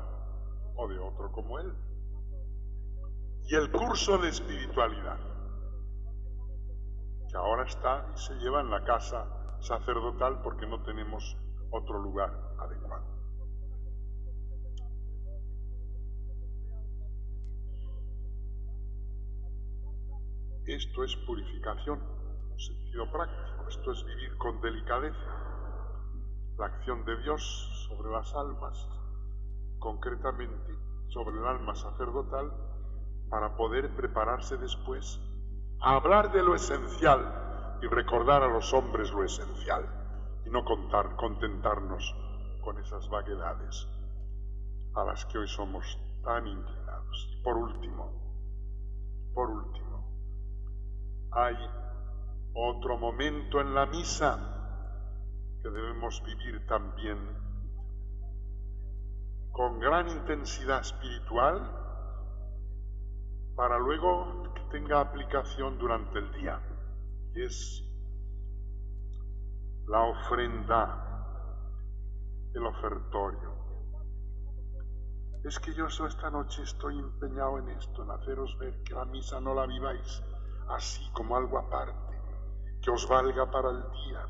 o de otro como él, y el curso de espiritualidad, que ahora está y se lleva en la casa sacerdotal porque no tenemos otro lugar adecuado. Esto es purificación, en sentido práctico. Esto es vivir con delicadeza la acción de Dios sobre las almas, concretamente sobre el alma sacerdotal, para poder prepararse después a hablar de lo esencial y recordar a los hombres lo esencial y no contentarnos con esas vaguedades a las que hoy somos tan inclinados. Y por último, hay otro momento en la misa que debemos vivir también con gran intensidad espiritual para luego que tenga aplicación durante el día, y es la ofrenda, el ofertorio. Es que yo esta noche estoy empeñado en esto, en haceros ver que la misa no la viváis así como algo aparte, que os valga para el día,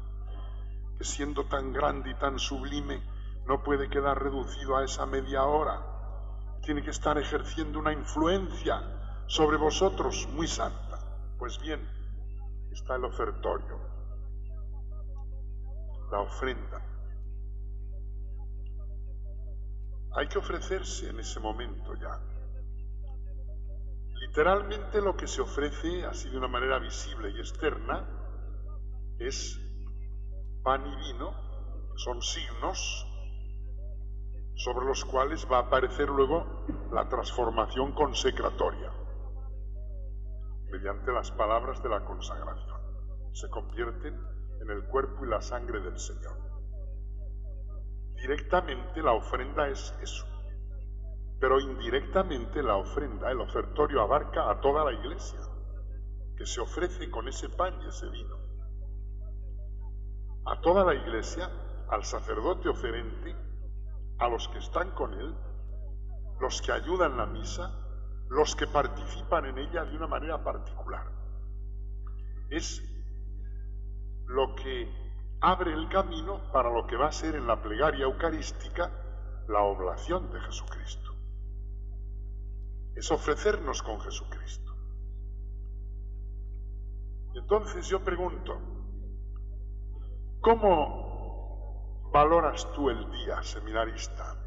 que siendo tan grande y tan sublime no puede quedar reducido a esa media hora, tiene que estar ejerciendo una influencia sobre vosotros muy santa. Pues bien, está el ofertorio, la ofrenda. Hay que ofrecerse en ese momento ya. Literalmente lo que se ofrece, así de una manera visible y externa, es pan y vino, son signos sobre los cuales va a aparecer luego la transformación consecratoria, mediante las palabras de la consagración. Se convierten en el cuerpo y la sangre del Señor. Directamente la ofrenda es eso, pero indirectamente la ofrenda, el ofertorio, abarca a toda la Iglesia, que se ofrece con ese pan y ese vino. A toda la Iglesia, al sacerdote oferente, a los que están con él, los que ayudan la misa, los que participan en ella de una manera particular. Es lo que abre el camino para lo que va a ser en la plegaria eucarística la oblación de Jesucristo. Es ofrecernos con Jesucristo. Y entonces yo pregunto, ¿cómo valoras tú el día, seminarista,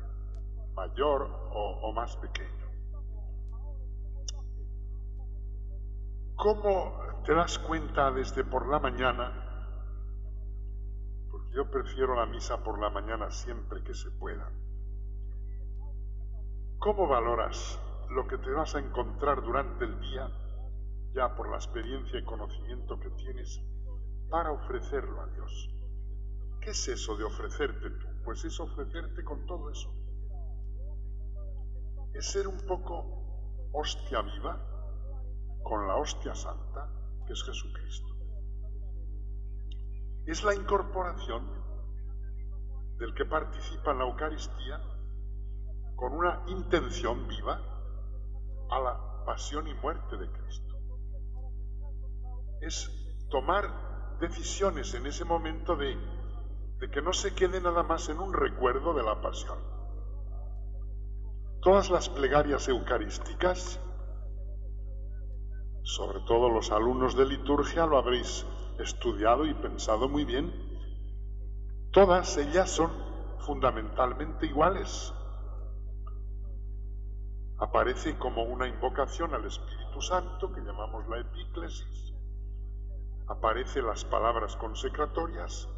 mayor o más pequeño? ¿Cómo te das cuenta desde por la mañana? Porque yo prefiero la misa por la mañana siempre que se pueda. ¿Cómo valoras lo que te vas a encontrar durante el día, ya por la experiencia y conocimiento que tienes, para ofrecerlo a Dios? ¿Qué es eso de ofrecerte tú? Pues es ofrecerte con todo eso. Es ser un poco hostia viva con la hostia santa, que es Jesucristo. Es la incorporación del que participa en la Eucaristía con una intención viva a la pasión y muerte de Cristo. Es tomar decisiones en ese momento de que no se quede nada más en un recuerdo de la pasión. Todas las plegarias eucarísticas, sobre todo los alumnos de liturgia lo habréis estudiado y pensado muy bien, todas ellas son fundamentalmente iguales. Aparece como una invocación al Espíritu Santo, que llamamos la epíclesis, aparecen las palabras consecratorias,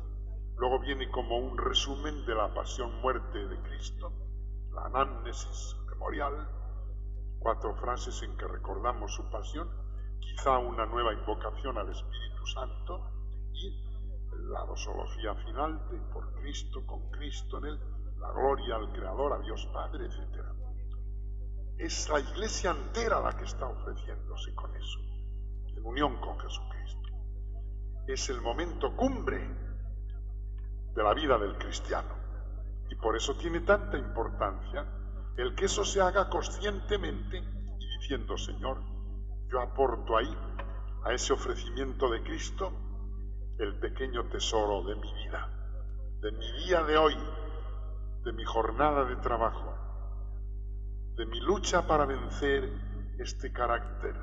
luego viene como un resumen de la pasión-muerte de Cristo, la anamnesis memorial, 4 frases en que recordamos su pasión, quizá una nueva invocación al Espíritu Santo y la dosología final de por Cristo, con Cristo en él, la gloria al Creador, a Dios Padre, etc. Es la Iglesia entera la que está ofreciéndose con eso, en unión con Jesucristo. Es el momento cumbre de la vida del cristiano y por eso tiene tanta importancia el que eso se haga conscientemente y diciendo: Señor, yo aporto ahí, a ese ofrecimiento de Cristo, el pequeño tesoro de mi vida, de mi día de hoy, de mi jornada de trabajo, de mi lucha para vencer este carácter,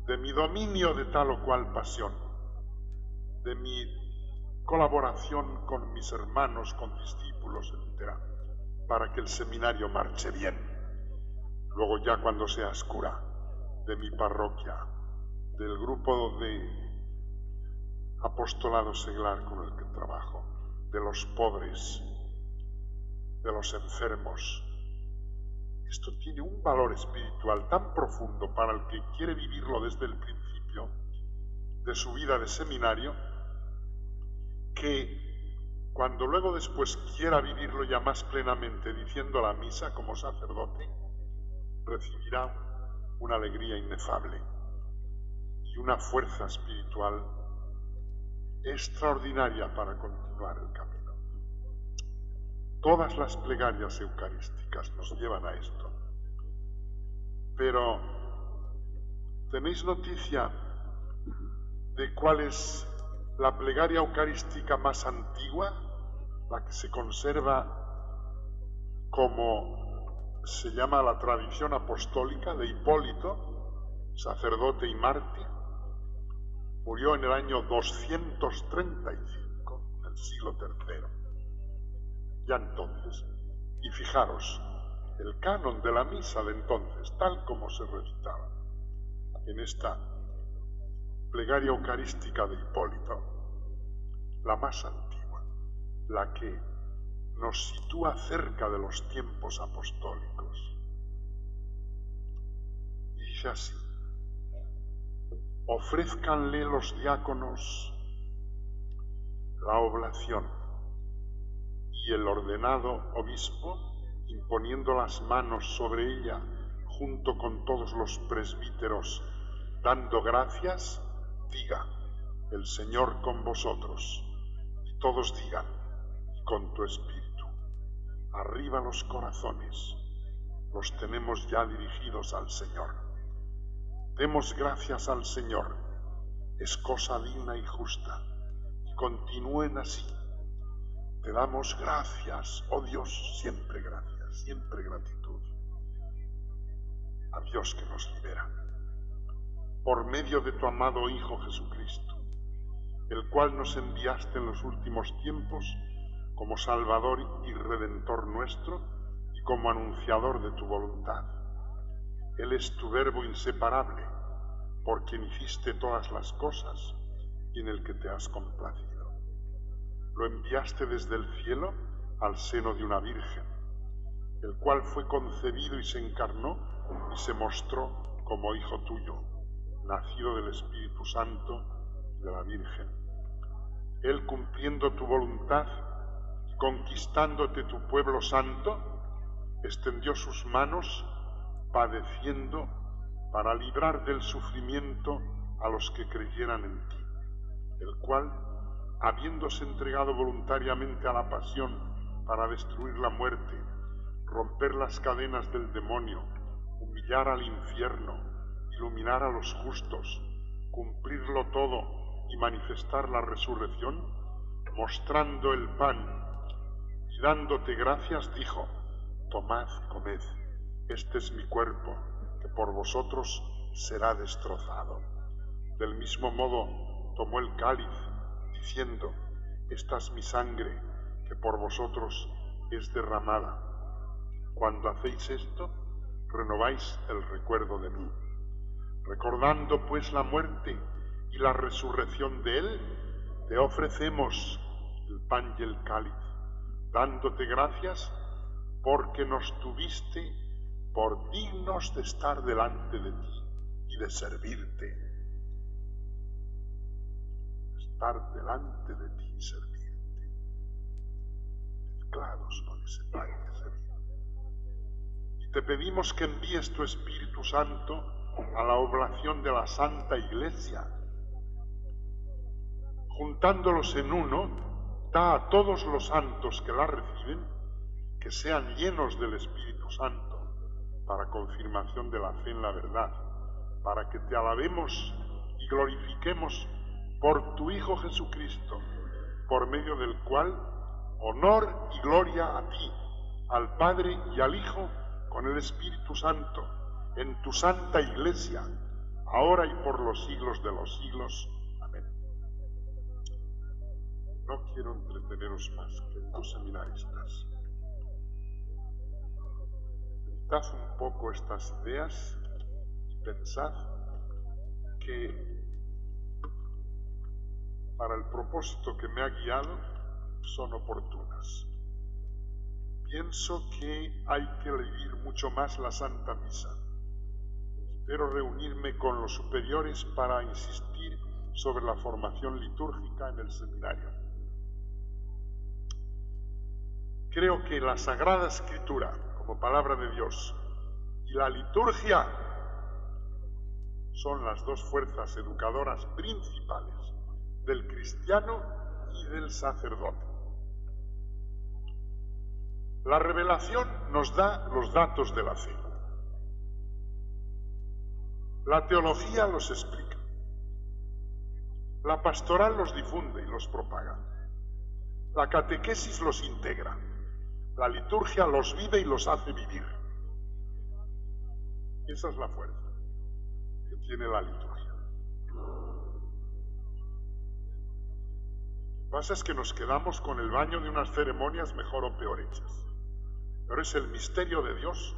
de mi dominio de tal o cual pasión, de mi colaboración con mis hermanos, con discípulos, etc., para que el seminario marche bien. Luego ya cuando seas cura de mi parroquia, del grupo de apostolado seglar con el que trabajo, de los pobres, de los enfermos. Esto tiene un valor espiritual tan profundo para el que quiere vivirlo desde el principio de su vida de seminario, que cuando luego después quiera vivirlo ya más plenamente diciendo la misa como sacerdote, recibirá una alegría inefable y una fuerza espiritual extraordinaria para continuar el camino. Todas las plegarias eucarísticas nos llevan a esto. Pero, ¿tenéis noticia de cuál es la plegaria eucarística más antigua? La que se conserva como se llama la tradición apostólica de Hipólito, sacerdote y mártir. Murió en el año 235 del siglo III. Ya entonces, y fijaros, el canon de la misa de entonces, tal como se recitaba en esta plegaria eucarística de Hipólito, la más antigua, la que nos sitúa cerca de los tiempos apostólicos. Y dice así: ofrézcanle los diáconos la oblación, y el ordenado obispo, imponiendo las manos sobre ella junto con todos los presbíteros, dando gracias, diga: el Señor con vosotros. Y todos digan: y con tu espíritu. Arriba los corazones, los tenemos ya dirigidos al Señor. Demos gracias al Señor, es cosa digna y justa, y continúen así. Te damos gracias, oh Dios, siempre gracias, siempre gratitud. A Dios que nos libera, por medio de tu amado Hijo Jesucristo, el cual nos enviaste en los últimos tiempos como Salvador y Redentor nuestro y como anunciador de tu voluntad. Él es tu Verbo inseparable, por quien hiciste todas las cosas y en el que te has complacido. Lo enviaste desde el cielo al seno de una virgen, el cual fue concebido y se encarnó y se mostró como hijo tuyo, nacido del Espíritu Santo y de la Virgen. Él, cumpliendo tu voluntad y conquistándote tu pueblo santo, extendió sus manos padeciendo para librar del sufrimiento a los que creyeran en ti, el cual, habiéndose entregado voluntariamente a la pasión para destruir la muerte, romper las cadenas del demonio, humillar al infierno, iluminar a los justos, cumplirlo todo y manifestar la resurrección, mostrando el pan y dándote gracias, dijo: tomad, comed, este es mi cuerpo, que por vosotros será destrozado. Del mismo modo tomó el cáliz, diciendo: esta es mi sangre, que por vosotros es derramada. Cuando hacéis esto, renováis el recuerdo de mí. Recordando pues la muerte y la resurrección de él, te ofrecemos el pan y el cáliz, dándote gracias porque nos tuviste por dignos de estar delante de ti y de servirte. Estar delante de ti y servirte, mezclados con ese pan que se vive. Y te pedimos que envíes tu Espíritu Santo a la oblación de la Santa Iglesia. Juntándolos en uno, da a todos los santos que la reciben que sean llenos del Espíritu Santo para confirmación de la fe en la verdad, para que te alabemos y glorifiquemos por tu Hijo Jesucristo, por medio del cual honor y gloria a ti, al Padre y al Hijo, con el Espíritu Santo, en tu Santa Iglesia, ahora y por los siglos de los siglos. Amén. No quiero entreteneros más, queridos seminaristas. Meditad un poco estas ideas y pensad que para el propósito que me ha guiado son oportunas. Pienso que hay que vivir mucho más la Santa Misa. Espero reunirme con los superiores para insistir sobre la formación litúrgica en el seminario. Creo que la Sagrada Escritura, como palabra de Dios, y la liturgia son las dos fuerzas educadoras principales del cristiano y del sacerdote. La revelación nos da los datos de la fe. La teología los explica. La pastoral los difunde y los propaga. La catequesis los integra. La liturgia los vive y los hace vivir. Esa es la fuerza que tiene la liturgia. Lo que pasa es que nos quedamos con el baño de unas ceremonias mejor o peor hechas. Pero es el misterio de Dios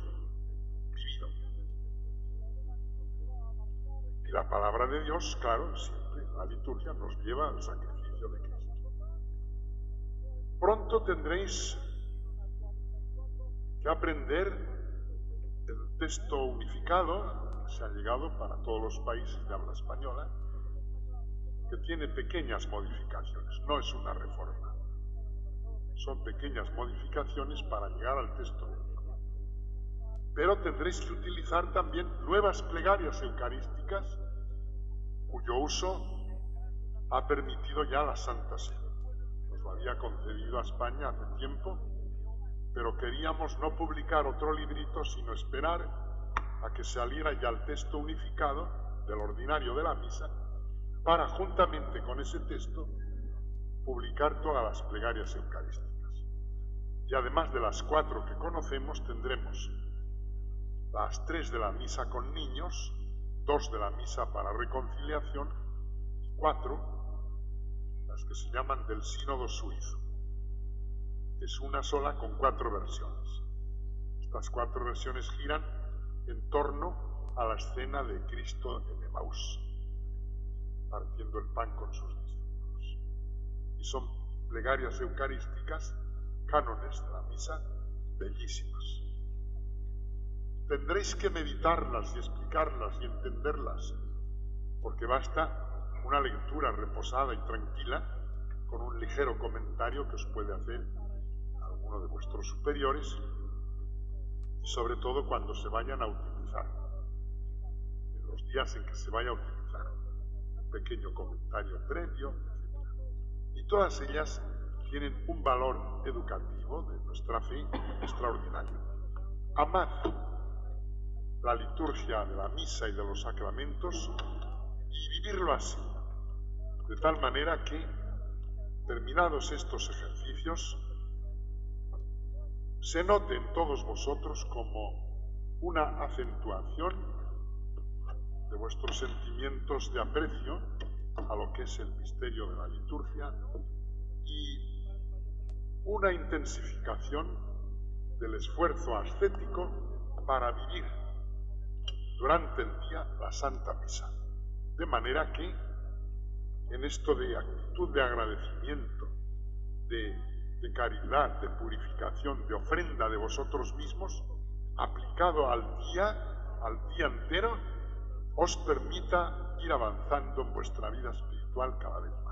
vivido. Y la palabra de Dios, claro, siempre la liturgia nos lleva al sacrificio de Cristo. Pronto tendréis que aprender el texto unificado que se ha llegado para todos los países de habla española, que tiene pequeñas modificaciones, no es una reforma. Son pequeñas modificaciones para llegar al texto único. Pero tendréis que utilizar también nuevas plegarias eucarísticas cuyo uso ha permitido ya la Santa Sede. Nos lo había concedido a España hace tiempo, pero queríamos no publicar otro librito, sino esperar a que saliera ya el texto unificado del ordinario de la misa, para juntamente con ese texto publicar todas las plegarias eucarísticas. Y además de las 4 que conocemos, tendremos las 3 de la misa con niños, 2 de la misa para reconciliación, y 4, las que se llaman del sínodo suizo. Es una sola con 4 versiones. Estas 4 versiones giran en torno a la escena de Cristo en Emaús, partiendo el pan con sus discípulos. Y son plegarias eucarísticas, cánones de la misa, bellísimas. Tendréis que meditarlas y explicarlas y entenderlas, porque basta una lectura reposada y tranquila con un ligero comentario que os puede hacer alguno de vuestros superiores, y sobre todo cuando se vayan a utilizar, en los días en que se vaya a utilizar, un pequeño comentario previo, etc. Y todas ellas tienen un valor educativo de nuestra fe extraordinario. Amad la liturgia de la misa y de los sacramentos y vivirlo así, de tal manera que, terminados estos ejercicios, se note en todos vosotros como una acentuación de vuestros sentimientos de aprecio a lo que es el misterio de la liturgia y una intensificación del esfuerzo ascético para vivir durante el día la Santa Misa. De manera que en esto de actitud de agradecimiento, de caridad, de purificación, de ofrenda de vosotros mismos, aplicado al día entero, os permita ir avanzando en vuestra vida espiritual cada vez más.